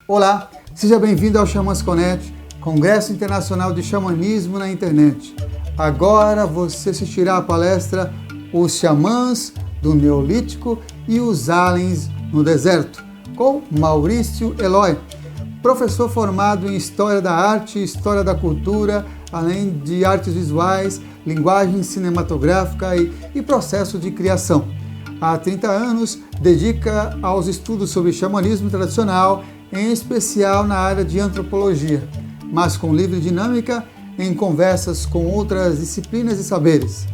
Olá, seja bem-vindo ao Xamãs Connect, Congresso Internacional de Xamanismo na Internet. Agora você assistirá à palestra Os Xamãs do Neolítico e os Aliens no Deserto, com Maurício Eloy, professor formado em História da Arte e História da Cultura, além de artes visuais, linguagem cinematográfica e processo de criação. Há 30 anos, dedica aos estudos sobre xamanismo tradicional, em especial na área de antropologia, mas com livre dinâmica em conversas com outras disciplinas e saberes.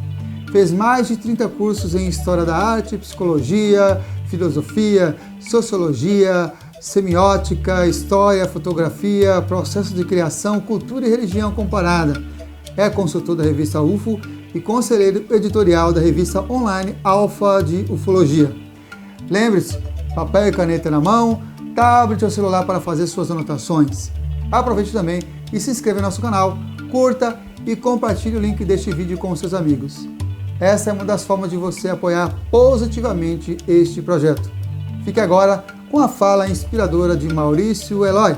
Fez mais de 30 cursos em História da Arte, Psicologia, Filosofia, Sociologia, Semiótica, História, Fotografia, Processo de Criação, Cultura e Religião Comparada. É consultor da revista UFO e conselheiro editorial da revista online Alfa de Ufologia. Lembre-se, papel e caneta na mão, tablet ou celular para fazer suas anotações. Aproveite também e se inscreva no nosso canal, curta e compartilhe o link deste vídeo com seus amigos. Essa é uma das formas de você apoiar positivamente este projeto. Fique agora com a fala inspiradora de Maurício Eloy.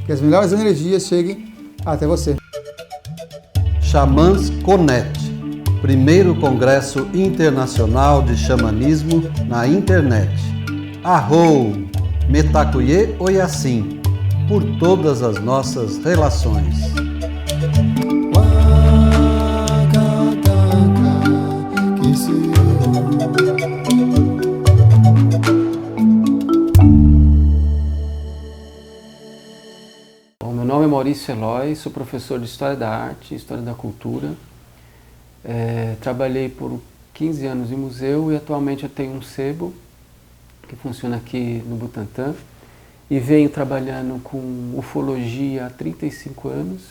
Que as melhores energias cheguem até você. Xamãs Connect, primeiro Congresso Internacional de Xamanismo na Internet. Arrou, Metacuye Oyassim, por todas as nossas relações. Bom, meu nome é Maurício Eloy, sou professor de História da Arte e História da Cultura. Trabalhei por 15 anos em museu e atualmente eu tenho um sebo que funciona aqui no Butantã e venho trabalhando com ufologia há 35 anos,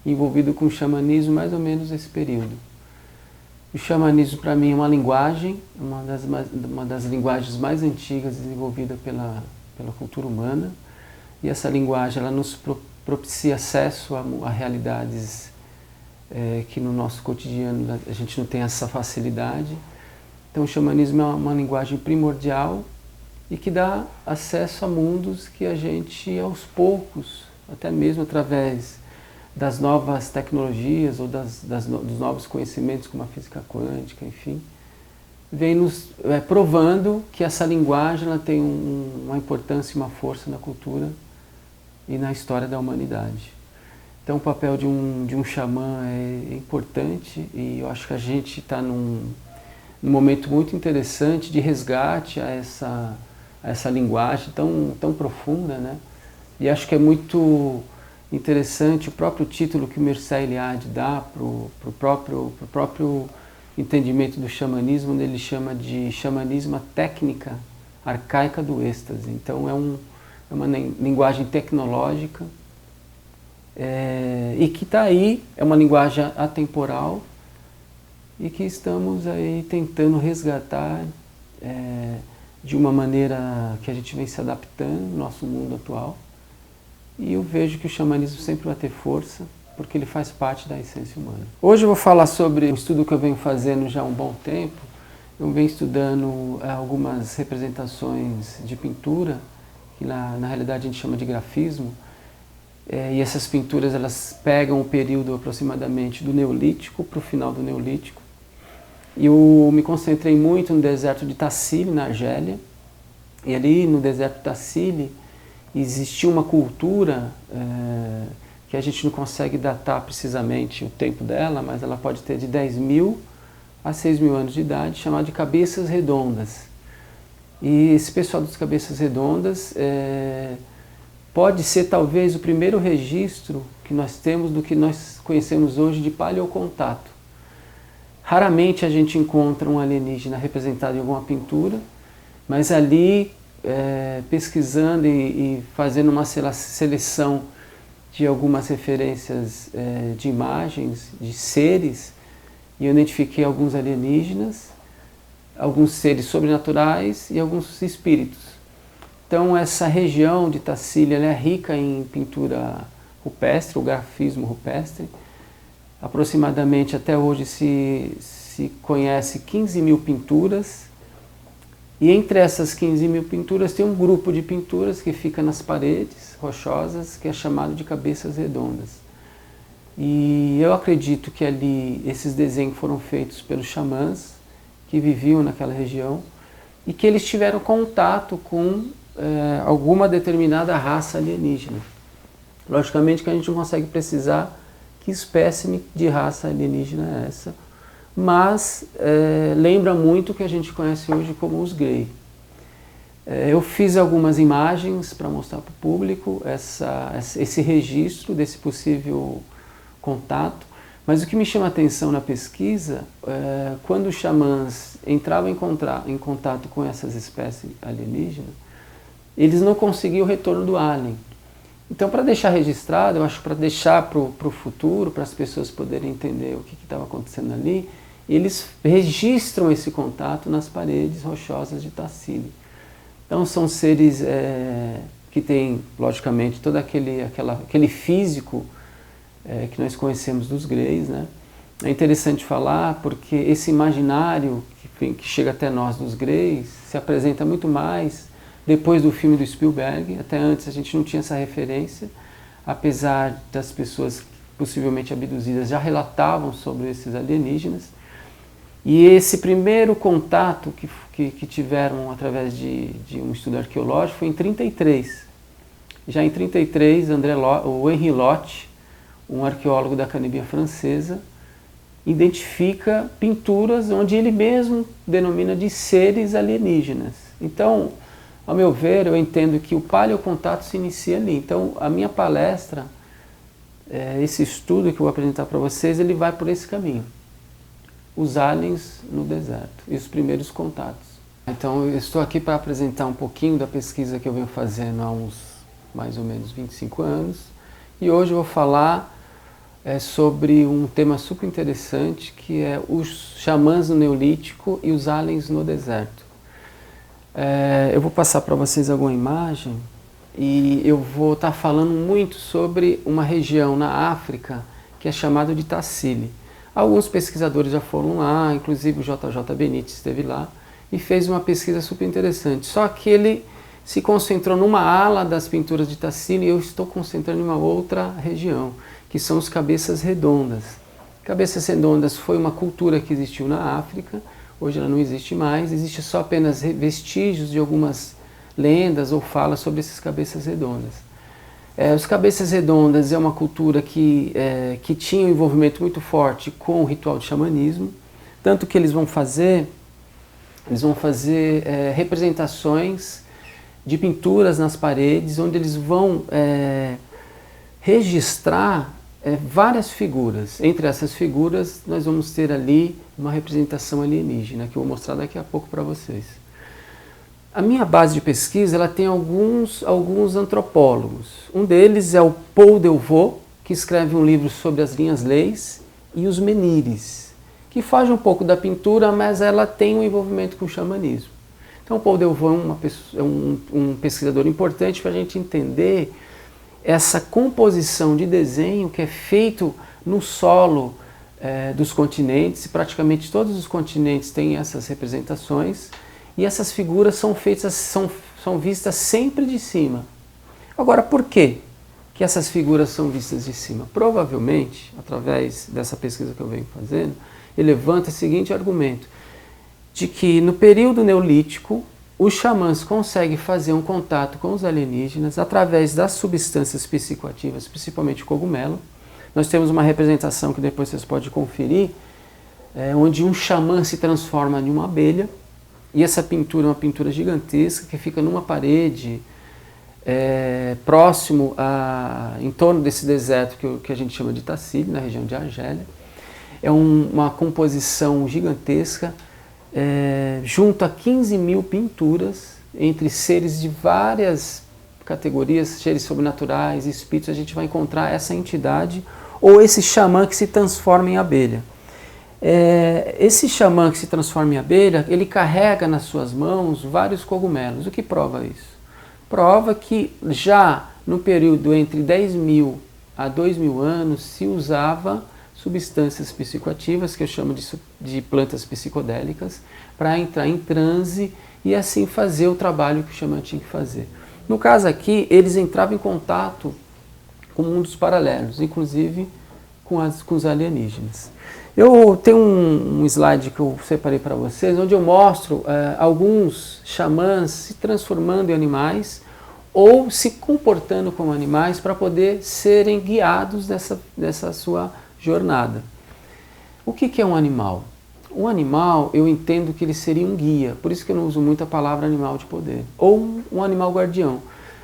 envolvido com xamanismo mais ou menos nesse período. O xamanismo para mim é uma linguagem, uma das linguagens mais antigas desenvolvida pela cultura humana, e essa linguagem ela nos propicia acesso a realidades que no nosso cotidiano a gente não tem essa facilidade. Então o xamanismo é uma linguagem primordial e que dá acesso a mundos que a gente, aos poucos, até mesmo através das novas tecnologias ou dos novos conhecimentos como a física quântica, enfim, vem nos provando que essa linguagem ela tem uma importância e uma força na cultura e na história da humanidade. Então o papel de um xamã é importante e eu acho que a gente está num momento muito interessante de resgate a essa linguagem tão profunda, né? E acho que é muito interessante o próprio título que o Mircea Eliade dá para o próprio entendimento do xamanismo, onde ele chama de xamanismo a técnica arcaica do êxtase. Então é uma linguagem tecnológica e que está aí, é uma linguagem atemporal e que estamos aí tentando resgatar de uma maneira que a gente vem se adaptando no nosso mundo atual. E eu vejo que o xamanismo sempre vai ter força, porque ele faz parte da essência humana. Hoje eu vou falar sobre um estudo que eu venho fazendo já há um bom tempo. Eu venho estudando algumas representações de pintura, que na realidade a gente chama de grafismo, e essas pinturas elas pegam o período aproximadamente do Neolítico para o final do Neolítico. E eu me concentrei muito no deserto de Tassili, na Argélia, e ali no deserto de Tassili existia uma cultura que a gente não consegue datar precisamente o tempo dela, mas ela pode ter de 10.000 a 6.000 anos de idade, chamada de Cabeças Redondas. E esse pessoal das Cabeças Redondas pode ser talvez o primeiro registro que nós temos do que nós conhecemos hoje de paleocontato. Raramente a gente encontra um alienígena representado em alguma pintura, mas ali, pesquisando e fazendo uma seleção de algumas referências de imagens, de seres, e eu identifiquei alguns alienígenas, alguns seres sobrenaturais e alguns espíritos. Então essa região de Tassili ela é rica em pintura rupestre, ou grafismo rupestre. Aproximadamente até hoje se conhece 15.000 pinturas E entre essas 15 mil pinturas tem um grupo de pinturas que fica nas paredes rochosas, que é chamado de cabeças redondas. E eu acredito que ali esses desenhos foram feitos pelos xamãs que viviam naquela região e que eles tiveram contato com alguma determinada raça alienígena. Logicamente que a gente não consegue precisar que espécime de raça alienígena é essa, mas lembra muito o que a gente conhece hoje como os Grey. Eu fiz algumas imagens para mostrar para o público esse registro desse possível contato, mas o que me chama a atenção na pesquisa, quando os xamãs entravam em contato com essas espécies alienígenas, eles não conseguiam o retorno do alien. Então, para deixar registrado, eu acho que para deixar para o futuro, para as pessoas poderem entender o que estava acontecendo ali, eles registram esse contato nas paredes rochosas de Tassili. Então, são seres que têm, logicamente, todo aquele físico que nós conhecemos dos Greys, né? É interessante falar porque esse imaginário que chega até nós dos Greys se apresenta muito mais depois do filme do Spielberg. Até antes a gente não tinha essa referência, apesar das pessoas possivelmente abduzidas já relatavam sobre esses alienígenas. E esse primeiro contato que tiveram através de um estudo arqueológico foi em 1933. Já em 1933, o Henri Lott, um arqueólogo da Academia Francesa, identifica pinturas onde ele mesmo denomina de seres alienígenas. Então, ao meu ver, eu entendo que o paleocontato se inicia ali. Então, a minha palestra, esse estudo que eu vou apresentar para vocês, ele vai por esse caminho. Os aliens no deserto e os primeiros contatos. Então, eu estou aqui para apresentar um pouquinho da pesquisa que eu venho fazendo há uns mais ou menos 25 anos. E hoje eu vou falar sobre um tema super interessante, que é os xamãs no Neolítico e os aliens no deserto. Eu vou passar para vocês alguma imagem e eu vou estar falando muito sobre uma região na África que é chamada de Tassili. Alguns pesquisadores já foram lá, inclusive o JJ Benítez esteve lá e fez uma pesquisa super interessante. Só que ele se concentrou numa ala das pinturas de Tassili e eu estou concentrando em uma outra região, que são os cabeças redondas. Cabeças redondas foi uma cultura que existiu na África, hoje ela não existe mais, existe só apenas vestígios de algumas lendas ou falas sobre esses cabeças redondas. Os cabeças redondas é uma cultura que tinha um envolvimento muito forte com o ritual de xamanismo, tanto que eles vão fazer representações de pinturas nas paredes, onde eles vão registrar várias figuras. Entre essas figuras, nós vamos ter ali uma representação alienígena, que eu vou mostrar daqui a pouco para vocês. A minha base de pesquisa ela tem alguns antropólogos. Um deles é o Paul Delvaux, que escreve um livro sobre as linhas leis, e os menires, que foge um pouco da pintura, mas ela tem um envolvimento com o xamanismo. Então, o Paul Delvaux é um pesquisador importante para a gente entender essa composição de desenho que é feito no solo dos continentes. Praticamente todos os continentes têm essas representações e essas figuras são vistas sempre de cima. Agora, por quê que essas figuras são vistas de cima? Provavelmente, através dessa pesquisa que eu venho fazendo, ele levanta o seguinte argumento, de que no período neolítico, os xamãs conseguem fazer um contato com os alienígenas através das substâncias psicoativas, principalmente o cogumelo. Nós temos uma representação que depois vocês podem conferir, onde um xamã se transforma em uma abelha, e essa pintura é uma pintura gigantesca que fica numa parede próximo em torno desse deserto que a gente chama de Tassili, na região de Argélia. É uma composição gigantesca, junto a 15 mil pinturas, entre seres de várias categorias, seres sobrenaturais, espíritos. A gente vai encontrar essa entidade ou esse xamã que se transforma em abelha. Esse xamã que se transforma em abelha, ele carrega nas suas mãos vários cogumelos. O que prova isso? Prova que já no período entre 10.000 a 2.000 anos se usava substâncias psicoativas, que eu chamo de plantas psicodélicas, para entrar em transe e assim fazer o trabalho que o xamã tinha que fazer. No caso aqui, eles entravam em contato com mundos paralelos, inclusive com os alienígenas. Eu tenho um slide que eu separei para vocês, onde eu mostro alguns xamãs se transformando em animais ou se comportando como animais para poder serem guiados nessa sua jornada. O que é um animal? Um animal, eu entendo que ele seria um guia, por isso que eu não uso muito a palavra animal de poder, ou um animal guardião.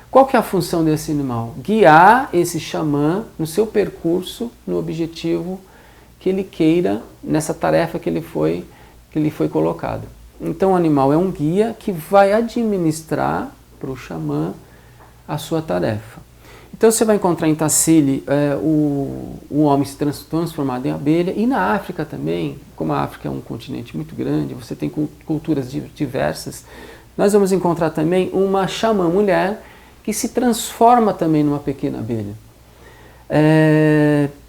Qual que é a função desse animal? Guiar esse xamã no seu percurso, no objetivo que ele queira, nessa tarefa que ele foi colocado. Então o animal é um guia que vai administrar para o xamã a sua tarefa. Então você vai encontrar em Tassili o homem se transformado em abelha, e na África também, como a África é um continente muito grande, você tem culturas diversas, nós vamos encontrar também uma xamã mulher que se transforma também numa pequena abelha.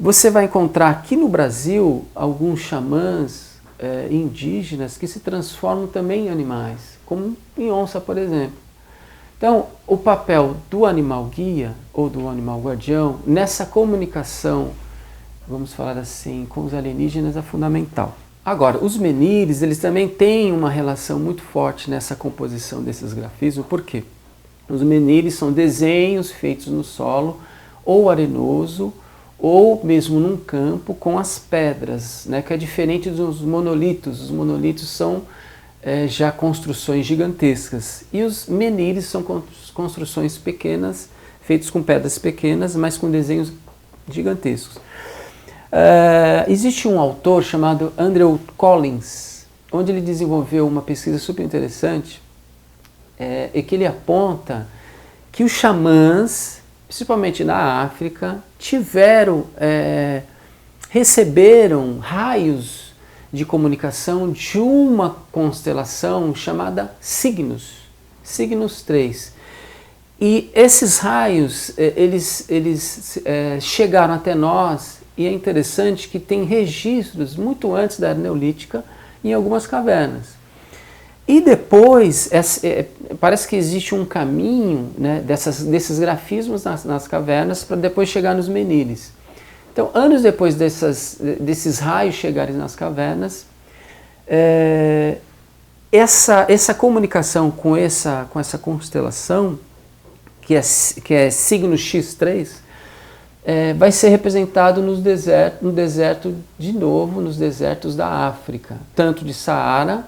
Você vai encontrar aqui no Brasil alguns xamãs indígenas que se transformam também em animais, como em onça, por exemplo. Então, o papel do animal guia ou do animal guardião nessa comunicação, vamos falar assim, com os alienígenas é fundamental. Agora, os menires, eles também têm uma relação muito forte nessa composição desses grafismos. Por quê? Os menires são desenhos feitos no solo, ou arenoso, ou mesmo num campo com as pedras, né, que é diferente dos monolitos. Os monolitos são já construções gigantescas, e os menires são construções pequenas, feitas com pedras pequenas, mas com desenhos gigantescos. Existe um autor chamado Andrew Collins, onde ele desenvolveu uma pesquisa super interessante, e que ele aponta que os xamãs, principalmente na África, receberam raios de comunicação de uma constelação chamada Cygnus, Cygnus 3. E esses raios, eles chegaram até nós, e é interessante que tem registros muito antes da Era Neolítica em algumas cavernas. E depois, parece que existe um caminho, né, desses grafismos nas cavernas para depois chegar nos menires. Então, anos depois desses raios chegarem nas cavernas, essa comunicação com essa constelação, que é signo X3, vai ser representado no deserto de novo, nos desertos da África, tanto de Saara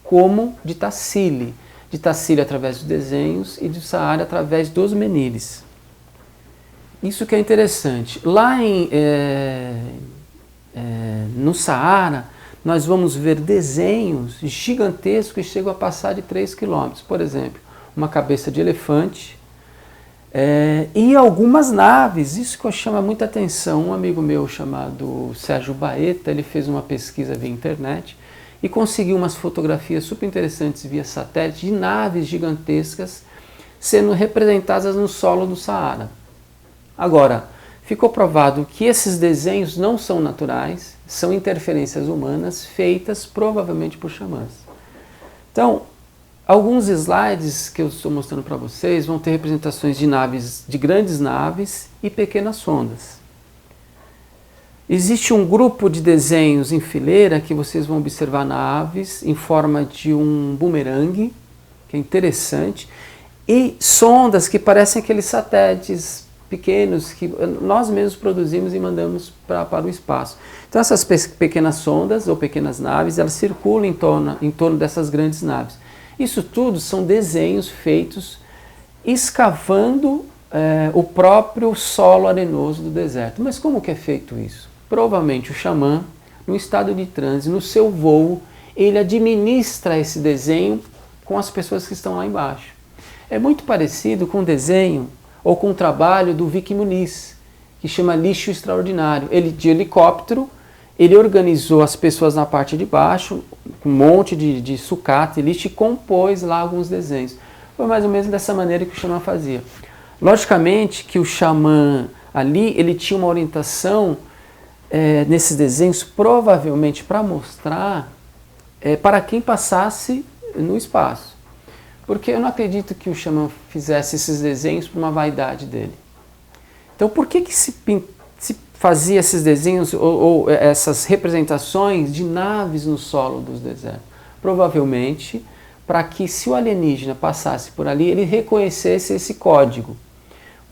como de Tassili. De Tassili através dos desenhos e de Saara através dos menires. Isso que é interessante. Lá no Saara, nós vamos ver desenhos gigantescos que chegam a passar de 3 quilômetros. Por exemplo, uma cabeça de elefante e algumas naves. Isso que chama muita atenção. Um amigo meu chamado Sérgio Baeta, ele fez uma pesquisa via internet e conseguiu umas fotografias super interessantes via satélite de naves gigantescas sendo representadas no solo do Saara. Agora, ficou provado que esses desenhos não são naturais, são interferências humanas feitas provavelmente por xamãs. Então, alguns slides que eu estou mostrando para vocês vão ter representações de naves, de grandes naves e pequenas sondas. Existe um grupo de desenhos em fileira que vocês vão observar naves em forma de um bumerangue, que é interessante, e sondas que parecem aqueles satélites pequenos que nós mesmos produzimos e mandamos para o espaço. Então essas pequenas sondas ou pequenas naves, elas circulam em torno dessas grandes naves. Isso tudo são desenhos feitos escavando o próprio solo arenoso do deserto. Mas como que é feito isso? Provavelmente o xamã, no estado de transe, no seu voo, ele administra esse desenho com as pessoas que estão lá embaixo. É muito parecido com o desenho ou com o trabalho do Vic Muniz, que chama Lixo Extraordinário. Ele, de helicóptero, ele organizou as pessoas na parte de baixo, com um monte de sucata e lixo, e compôs lá alguns desenhos. Foi mais ou menos dessa maneira que o xamã fazia. Logicamente que o xamã ali, ele tinha uma orientação nesses desenhos, provavelmente para mostrar para quem passasse no espaço. Porque eu não acredito que o xamã fizesse esses desenhos por uma vaidade dele. Então, por que se fazia esses desenhos ou essas representações de naves no solo dos desertos? Provavelmente para que, se o alienígena passasse por ali, ele reconhecesse esse código.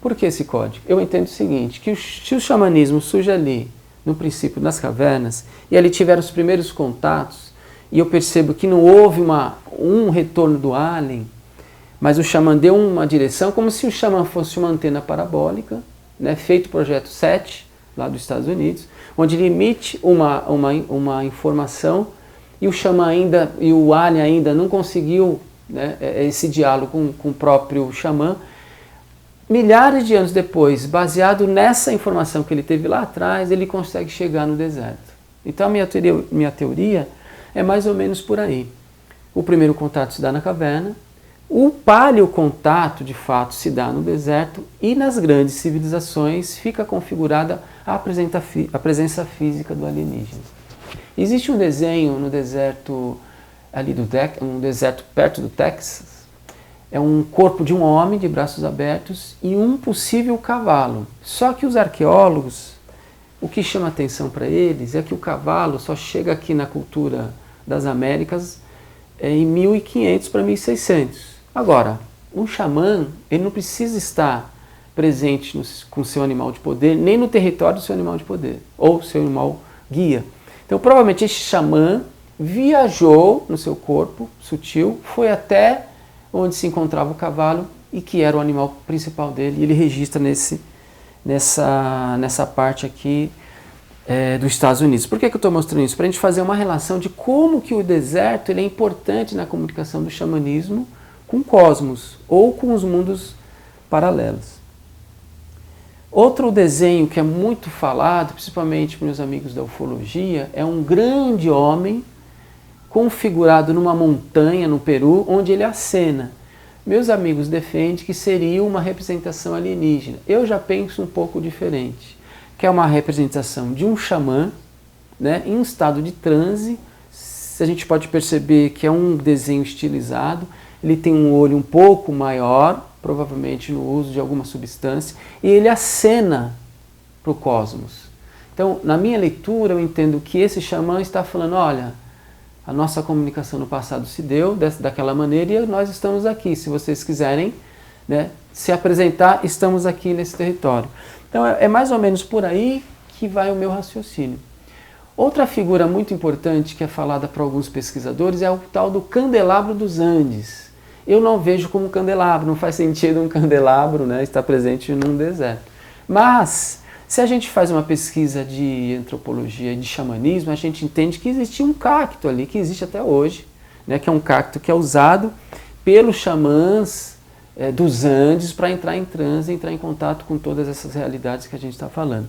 Por que esse código? Eu entendo o seguinte, que se o xamanismo surge ali, no princípio das cavernas, e ali tiveram os primeiros contatos, e eu percebo que não houve um retorno do alien, mas o xamã deu uma direção, como se o xamã fosse uma antena parabólica, né, feito o projeto 7, lá dos Estados Unidos, onde ele emite uma informação, e o xamã ainda, e o alien ainda não conseguiu, né, esse diálogo com o próprio xamã. Milhares de anos depois, baseado nessa informação que ele teve lá atrás, ele consegue chegar no deserto. Então a minha teoria é mais ou menos por aí. O primeiro contato se dá na caverna, o paleocontato de fato se dá no deserto e nas grandes civilizações fica configurada a presença física do alienígena. Existe um desenho no deserto, ali um deserto perto do Texas. É um corpo de um homem de braços abertos e um possível cavalo. Só que os arqueólogos, o que chama atenção para eles é que o cavalo só chega aqui na cultura das Américas em 1500 para 1600. Agora, um xamã, ele não precisa estar presente com seu animal de poder, nem no território do seu animal de poder, ou seu animal guia. Então, provavelmente, esse xamã viajou no seu corpo sutil, foi até onde se encontrava o cavalo e que era o animal principal dele. E ele registra nessa parte aqui dos Estados Unidos. Por que eu estou mostrando isso? Para a gente fazer uma relação de como que o deserto ele é importante na comunicação do xamanismo com o cosmos ou com os mundos paralelos. Outro desenho que é muito falado, principalmente para meus amigos da ufologia, é um grande homem configurado numa montanha no Peru, onde ele acena. Meus amigos defendem que seria uma representação alienígena. Eu já penso um pouco diferente, que é uma representação de um xamã, né, em um estado de transe. A gente pode perceber que é um desenho estilizado, ele tem um olho um pouco maior, provavelmente no uso de alguma substância, e ele acena para o cosmos. Então, na minha leitura, eu entendo que esse xamã está falando, olha, a nossa comunicação no passado se deu daquela maneira e nós estamos aqui. Se vocês quiserem, né, se apresentar, estamos aqui nesse território. Então é mais ou menos por aí que vai o meu raciocínio. Outra figura muito importante que é falada por alguns pesquisadores é o tal do candelabro dos Andes. Eu não vejo como um candelabro, não faz sentido um candelabro, né, estar presente num deserto. Mas se a gente faz uma pesquisa de antropologia e de xamanismo, a gente entende que existia um cacto ali, que existe até hoje, né, que é um cacto que é usado pelos xamãs dos Andes para entrar em transe, entrar em contato com todas essas realidades que a gente está falando.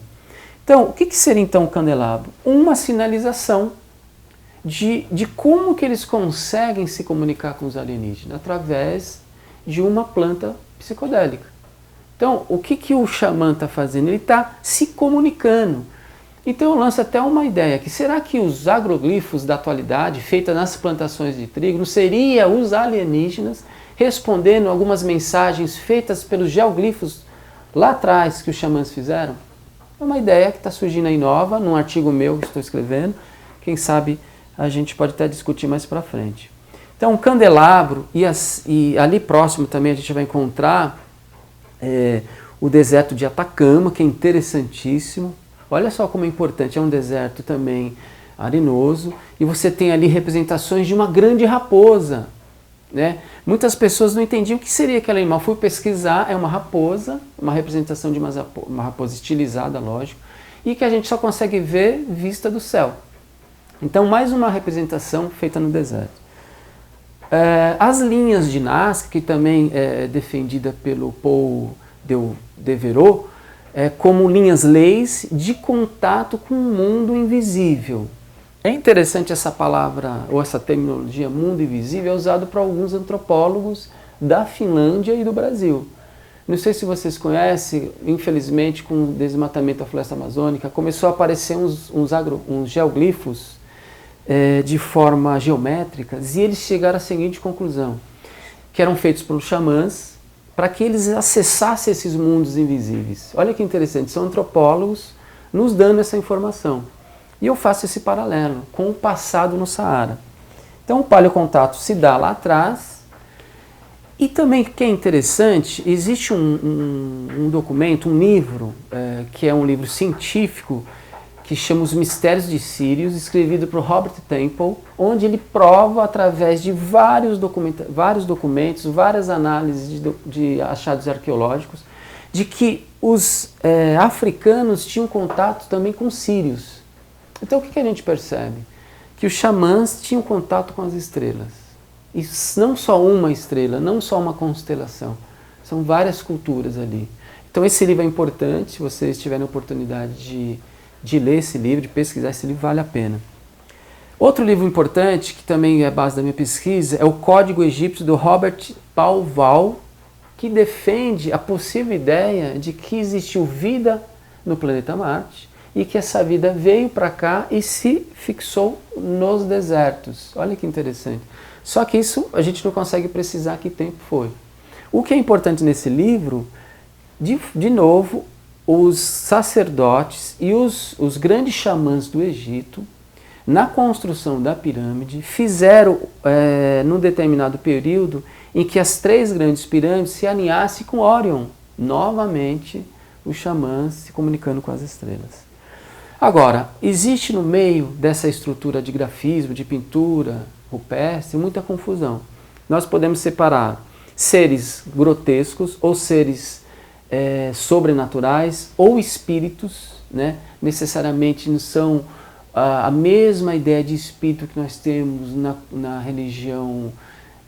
Então, o que seria então o candelabro? Uma sinalização de como que eles conseguem se comunicar com os alienígenas, através de uma planta psicodélica. Então, o que o xamã está fazendo? Ele está se comunicando. Então, eu lanço até uma ideia, que será que os agroglifos da atualidade, feitos nas plantações de trigo, não seria os alienígenas respondendo algumas mensagens feitas pelos geoglifos lá atrás que os xamãs fizeram? É uma ideia que está surgindo aí nova, num artigo meu que estou escrevendo. Quem sabe a gente pode até discutir mais para frente. Então, o candelabro, e ali próximo também a gente vai encontrar o deserto de Atacama, que é interessantíssimo. Olha só como é importante, é um deserto também arenoso, e você tem ali representações de uma grande raposa, né? Muitas pessoas não entendiam o que seria aquele animal. Fui pesquisar, é uma raposa, uma representação de uma raposa estilizada, lógico, e que a gente só consegue ver vista do céu. Então, mais uma representação feita no deserto. As linhas de Nazca, que também é defendida pelo Paul Devereux, como linhas leis de contato com o mundo invisível. É interessante essa palavra, ou essa terminologia mundo invisível, é usado por alguns antropólogos da Finlândia e do Brasil. Não sei se vocês conhecem, infelizmente com o desmatamento da floresta amazônica, começou a aparecer uns geoglifos de forma geométrica, e eles chegaram à seguinte conclusão, que eram feitos pelos xamãs para que eles acessassem esses mundos invisíveis. Olha que interessante, são antropólogos nos dando essa informação. E eu faço esse paralelo com o passado no Saara. Então o paleocontato se dá lá atrás. E também, que é interessante, existe um documento, um livro, que é um livro científico, que chama Os Mistérios de Sírios, escrevido por Robert Temple, onde ele prova, através de vários documentos, várias análises de achados arqueológicos, de que os africanos tinham contato também com os sírios. Então o que a gente percebe? Que os xamãs tinham contato com as estrelas. E não só uma estrela, não só uma constelação, são várias culturas ali. Então esse livro é importante, se vocês tiverem a oportunidade de ler esse livro, de pesquisar esse livro, vale a pena. Outro livro importante, que também é base da minha pesquisa, é o Código Egípcio do Robert Bauval, que defende a possível ideia de que existiu vida no planeta Marte e que essa vida veio para cá e se fixou nos desertos. Olha que interessante. Só que isso a gente não consegue precisar que tempo foi. O que é importante nesse livro, de novo, os sacerdotes e os grandes xamãs do Egito, na construção da pirâmide, fizeram, num determinado período, em que as 3 grandes pirâmides se alinhassem com Órion. Novamente, os xamãs se comunicando com as estrelas. Agora, existe no meio dessa estrutura de grafismo, de pintura rupestre, muita confusão. Nós podemos separar seres grotescos ou seres sobrenaturais ou espíritos, né? Necessariamente não são a mesma ideia de espírito que nós temos na religião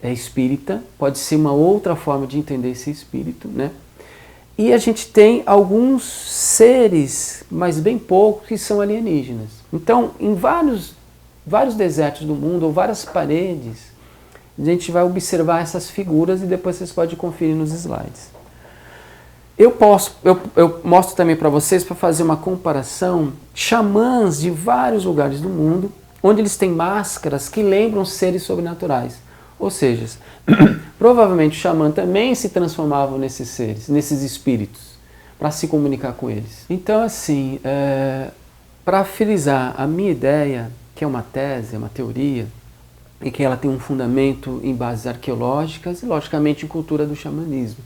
espírita, pode ser uma outra forma de entender esse espírito, né? E a gente tem alguns seres, mas bem poucos, que são alienígenas. Então, em vários desertos do mundo, ou várias paredes, a gente vai observar essas figuras e depois vocês podem conferir nos slides. Eu mostro também para vocês, para fazer uma comparação, xamãs de vários lugares do mundo, onde eles têm máscaras que lembram seres sobrenaturais. Ou seja, provavelmente o xamã também se transformava nesses seres, nesses espíritos, para se comunicar com eles. Então, assim, para frisar a minha ideia, que é uma tese, é uma teoria, e que ela tem um fundamento em bases arqueológicas e, logicamente, em cultura do xamanismo.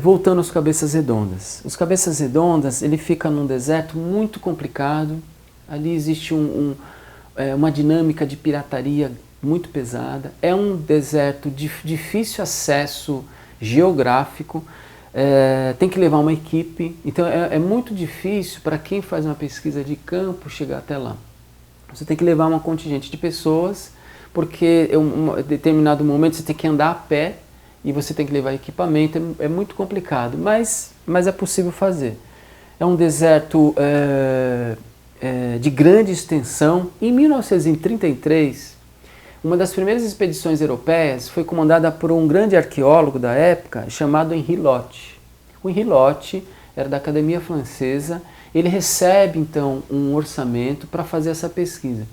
Voltando aos cabeças redondas. Os cabeças redondas, ele fica num deserto muito complicado. Ali existe uma dinâmica de pirataria muito pesada. É um deserto de difícil acesso geográfico. Tem que levar uma equipe. Então é muito difícil para quem faz uma pesquisa de campo chegar até lá. Você tem que levar uma contingente de pessoas, porque em um determinado momento você tem que andar a pé e você tem que levar equipamento. É muito complicado, mas é possível fazer. É um deserto de grande extensão. Em 1933, uma das primeiras expedições europeias foi comandada por um grande arqueólogo da época chamado Henri Lott. O Henri Lott era da Academia Francesa. Ele recebe, então, um orçamento para fazer essa pesquisa.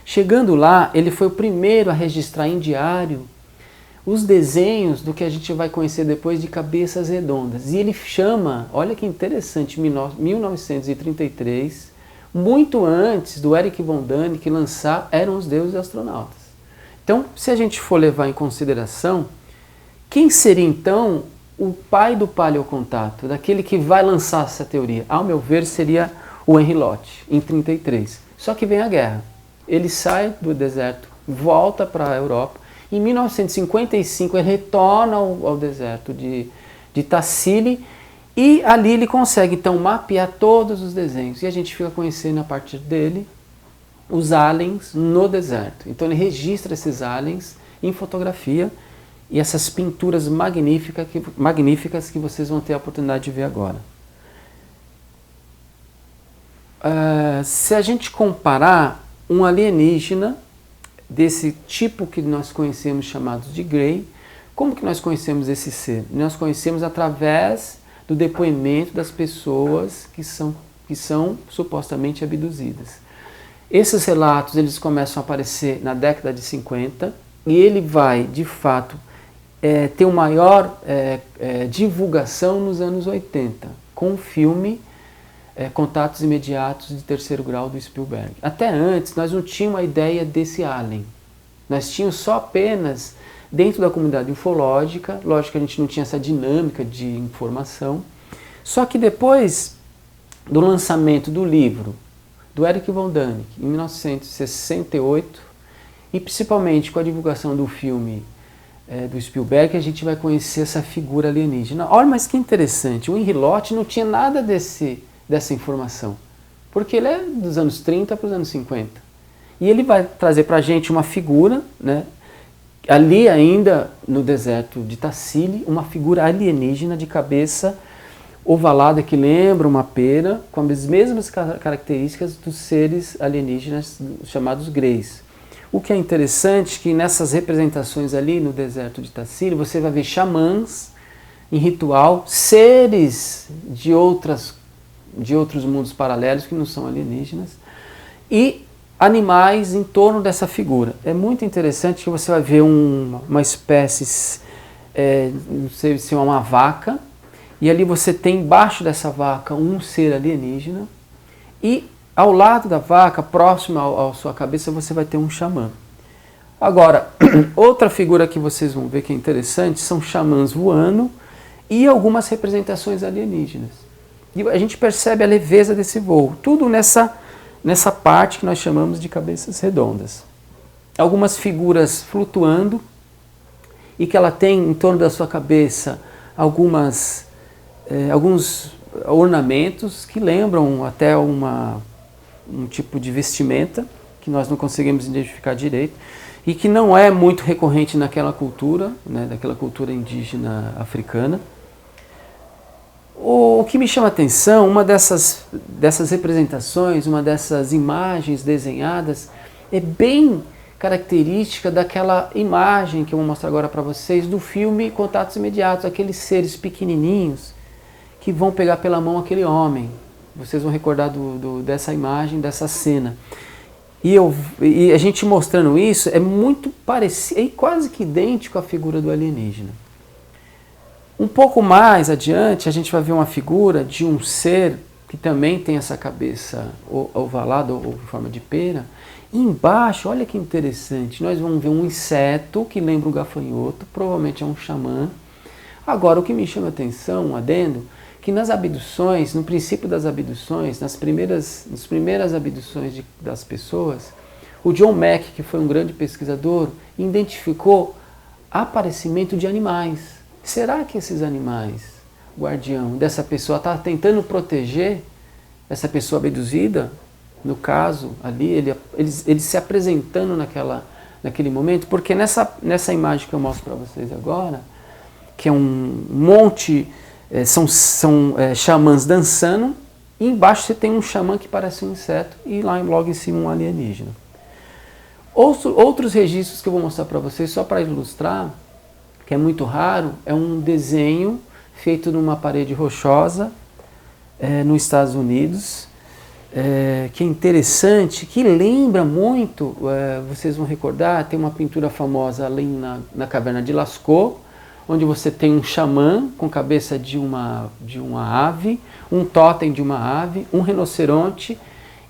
Chegando lá, ele foi o primeiro a registrar em diário os desenhos do que a gente vai conhecer depois de cabeças redondas. E ele chama, olha que interessante, 1933, muito antes do Eric von Däniken lançar Eram os Deuses Astronautas. Então, se a gente for levar em consideração, quem seria então o pai do paleocontato, daquele que vai lançar essa teoria? Ao meu ver, seria o Henri Lott, em 1933. Só que vem a guerra. Ele sai do deserto, volta para a Europa. Em 1955, ele retorna ao deserto de Tassili e ali ele consegue, então, mapear todos os desenhos. E a gente fica conhecendo, a partir dele, os aliens no deserto. Então ele registra esses aliens em fotografia e essas pinturas magníficas que vocês vão ter a oportunidade de ver agora. Se a gente comparar um alienígena desse tipo que nós conhecemos, chamados de Grey, como que nós conhecemos esse ser? Nós conhecemos através do depoimento das pessoas que são supostamente abduzidas. Esses relatos eles começam a aparecer na década de 50 e ele vai, de fato, ter uma maior divulgação nos anos 80, com o filme Contatos Imediatos de Terceiro Grau do Spielberg. Até antes, nós não tínhamos a ideia desse alien. Nós tínhamos só apenas, dentro da comunidade ufológica, lógico que a gente não tinha essa dinâmica de informação, só que depois do lançamento do livro do Erich von Däniken, em 1968, e principalmente com a divulgação do filme do Spielberg, a gente vai conhecer essa figura alienígena. Olha, mas que interessante, o Henry Lott não tinha nada dessa informação, porque ele é dos anos 30 para os anos 50. E ele vai trazer para a gente uma figura, né, ali ainda no deserto de Tassili, uma figura alienígena de cabeça ovalada que lembra uma pera, com as mesmas características dos seres alienígenas chamados Greys. O que é interessante é que nessas representações ali no deserto de Tassili, você vai ver xamãs em ritual, seres de outros mundos paralelos que não são alienígenas, e animais em torno dessa figura. É muito interessante que você vai ver uma espécie, não sei se é uma vaca, e ali você tem embaixo dessa vaca um ser alienígena, e ao lado da vaca, próximo à sua cabeça, você vai ter um xamã. Agora, outra figura que vocês vão ver que é interessante são xamãs voando e algumas representações alienígenas. E a gente percebe a leveza desse voo, tudo nessa parte que nós chamamos de cabeças redondas. Algumas figuras flutuando e que ela tem em torno da sua cabeça alguns ornamentos que lembram até um tipo de vestimenta que nós não conseguimos identificar direito e que não é muito recorrente naquela cultura, né, daquela cultura indígena africana. O que me chama a atenção, uma dessas representações, uma dessas imagens desenhadas, é bem característica daquela imagem que eu vou mostrar agora para vocês do filme Contatos Imediatos, aqueles seres pequenininhos que vão pegar pela mão aquele homem. Vocês vão recordar dessa imagem, dessa cena. E a gente mostrando isso é muito parecido, é quase que idêntico à figura do alienígena. Um pouco mais adiante, a gente vai ver uma figura de um ser que também tem essa cabeça ovalada ou em forma de pera. E embaixo, olha que interessante, nós vamos ver um inseto que lembra um gafanhoto, provavelmente é um xamã. Agora, o que me chama a atenção, um adendo, que nas abduções, no princípio das abduções, nas primeiras abduções das pessoas, o John Mack, que foi um grande pesquisador, identificou aparecimento de animais. Será que esses animais, guardião dessa pessoa, está tentando proteger essa pessoa abduzida? No caso, ali, ele se apresentando naquele momento, porque nessa imagem que eu mostro para vocês agora, que é um monte, são xamãs dançando, e embaixo você tem um xamã que parece um inseto, e lá logo em cima um alienígena. Outros registros que eu vou mostrar para vocês, só para ilustrar, que é muito raro, é um desenho feito numa parede rochosa nos Estados Unidos, que é interessante, que lembra muito, vocês vão recordar, tem uma pintura famosa ali na caverna de Lascaux, onde você tem um xamã com cabeça de uma ave, um totem de uma ave, um rinoceronte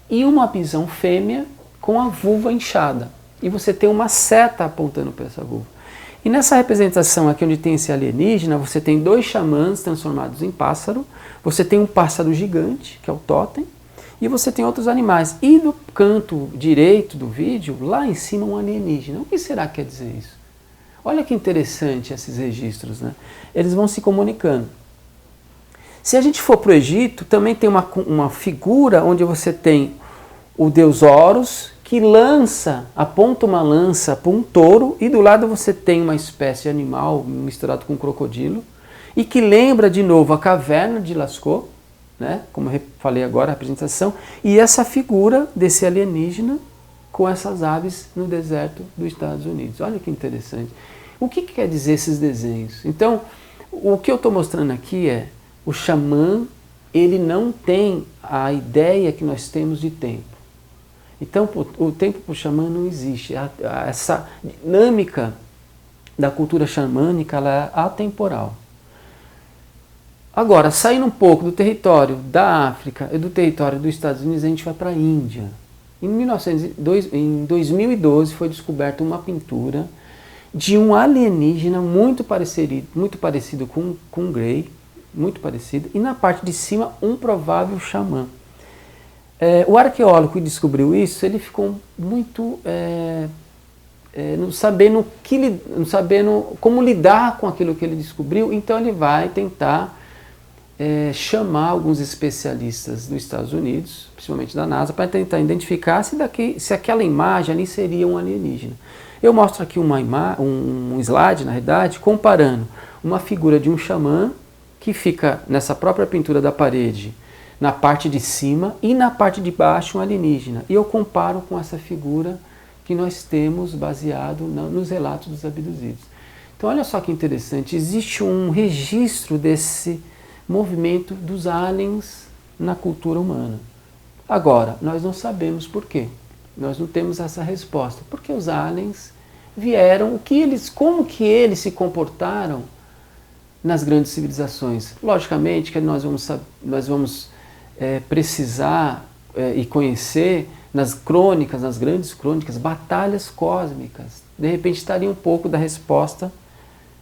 e uma bisão fêmea com a vulva inchada. E você tem uma seta apontando para essa vulva. E nessa representação aqui onde tem esse alienígena, você tem dois xamãs transformados em pássaro, você tem um pássaro gigante, que é o totem, e você tem outros animais. E no canto direito do vídeo, lá em cima um alienígena. O que será que quer dizer isso? Olha que interessante esses registros, né? Eles vão se comunicando. Se a gente for para o Egito, também tem uma figura onde você tem o deus Horus, que aponta uma lança para um touro, e do lado você tem uma espécie de animal misturado com um crocodilo, e que lembra de novo a caverna de Lascaux, né? Como eu falei agora, a apresentação, e essa figura desse alienígena com essas aves no deserto dos Estados Unidos. Olha que interessante. O que quer dizer esses desenhos? Então, o que eu estou mostrando aqui é o xamã, ele não tem a ideia que nós temos de tempo. Então, o tempo para o xamã não existe. Essa dinâmica da cultura xamânica ela é atemporal. Agora, saindo um pouco do território da África e do território dos Estados Unidos, a gente vai para a Índia. Em 2012 foi descoberta uma pintura de um alienígena muito parecido com Grey, muito parecido, e na parte de cima um provável xamã. O arqueólogo que descobriu isso, ele ficou muito não sabendo como lidar com aquilo que ele descobriu, então ele vai tentar chamar alguns especialistas dos Estados Unidos, principalmente da NASA, para tentar identificar se aquela imagem ali seria um alienígena. Eu mostro aqui um slide, na realidade, comparando uma figura de um xamã que fica nessa própria pintura da parede, na parte de cima, e na parte de baixo um alienígena. E eu comparo com essa figura que nós temos baseado nos relatos dos abduzidos. Então olha só que interessante, existe um registro desse movimento dos aliens na cultura humana. Agora, nós não sabemos por quê. Nós não temos essa resposta. Porque os aliens vieram, como que eles se comportaram nas grandes civilizações. Logicamente que nós vamos precisar e conhecer nas grandes crônicas, batalhas cósmicas. De repente estaria um pouco da resposta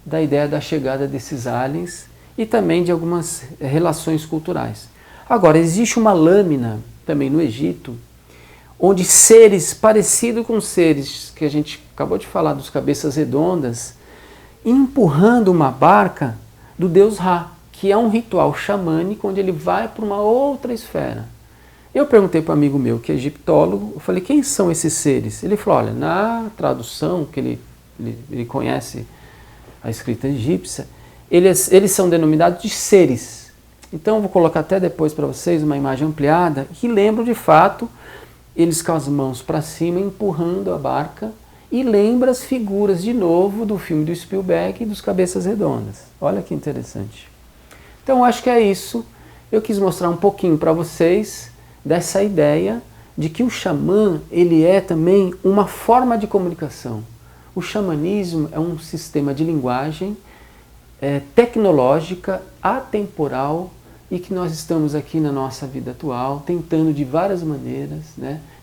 da ideia da chegada desses aliens e também de algumas relações culturais. Agora, existe uma lâmina também no Egito, onde seres parecidos com seres que a gente acabou de falar, dos cabeças redondas, empurrando uma barca do deus Ra, que é um ritual xamânico onde ele vai para uma outra esfera. Eu perguntei para um amigo meu que é egiptólogo, eu falei, quem são esses seres? Ele falou, olha, na tradução, que ele conhece a escrita egípcia, eles são denominados de seres. Então eu vou colocar até depois para vocês uma imagem ampliada que lembra de fato eles com as mãos para cima empurrando a barca e lembra as figuras de novo do filme do Spielberg e dos Cabeças Redondas. Olha que interessante. Então acho que é isso. Eu quis mostrar um pouquinho para vocês dessa ideia de que o xamã ele é também uma forma de comunicação. O xamanismo é um sistema de linguagem tecnológica, atemporal, e que nós estamos aqui na nossa vida atual tentando de várias maneiras,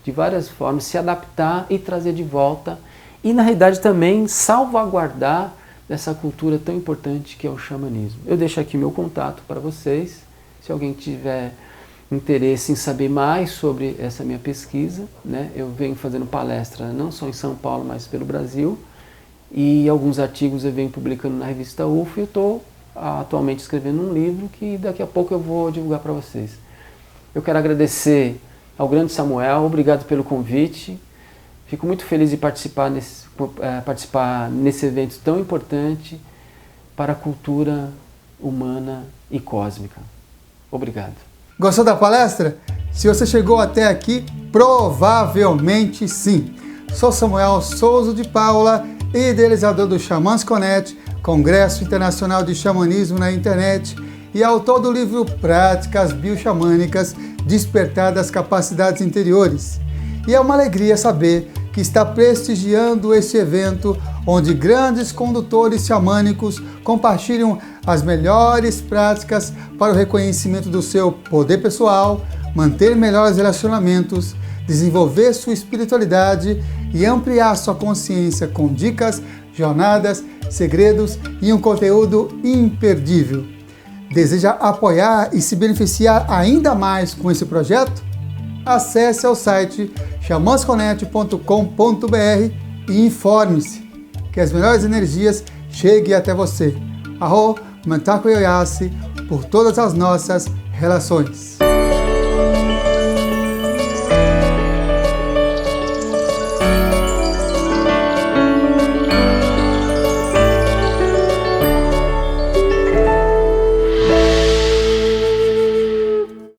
de várias formas, se adaptar e trazer de volta e na realidade também salvaguardar essa cultura tão importante que é o xamanismo. Eu deixo aqui meu contato para vocês, se alguém tiver interesse em saber mais sobre essa minha pesquisa, eu venho fazendo palestra não só em São Paulo, mas pelo Brasil, e alguns artigos eu venho publicando na revista UFO e eu estou atualmente escrevendo um livro que daqui a pouco eu vou divulgar para vocês. Eu quero agradecer ao grande Samuel, obrigado pelo convite, fico muito feliz de participar nesse evento tão importante para a cultura humana e cósmica. Obrigado. Gostou da palestra? Se você chegou até aqui, provavelmente sim. Sou Samuel Souza de Paula, idealizador do Xamãs Connect, Congresso Internacional de Xamanismo na Internet, e autor do livro Práticas Bioxamânicas, Despertar das Capacidades Interiores. E é uma alegria saber que está prestigiando este evento, onde grandes condutores xamânicos compartilham as melhores práticas para o reconhecimento do seu poder pessoal, manter melhores relacionamentos, desenvolver sua espiritualidade e ampliar sua consciência com dicas, jornadas, segredos e um conteúdo imperdível. Deseja apoiar e se beneficiar ainda mais com esse projeto? Acesse ao site xamansconnect.com.br e informe-se que as melhores energias cheguem até você. Arro Mantaku Yoyasi por todas as nossas relações.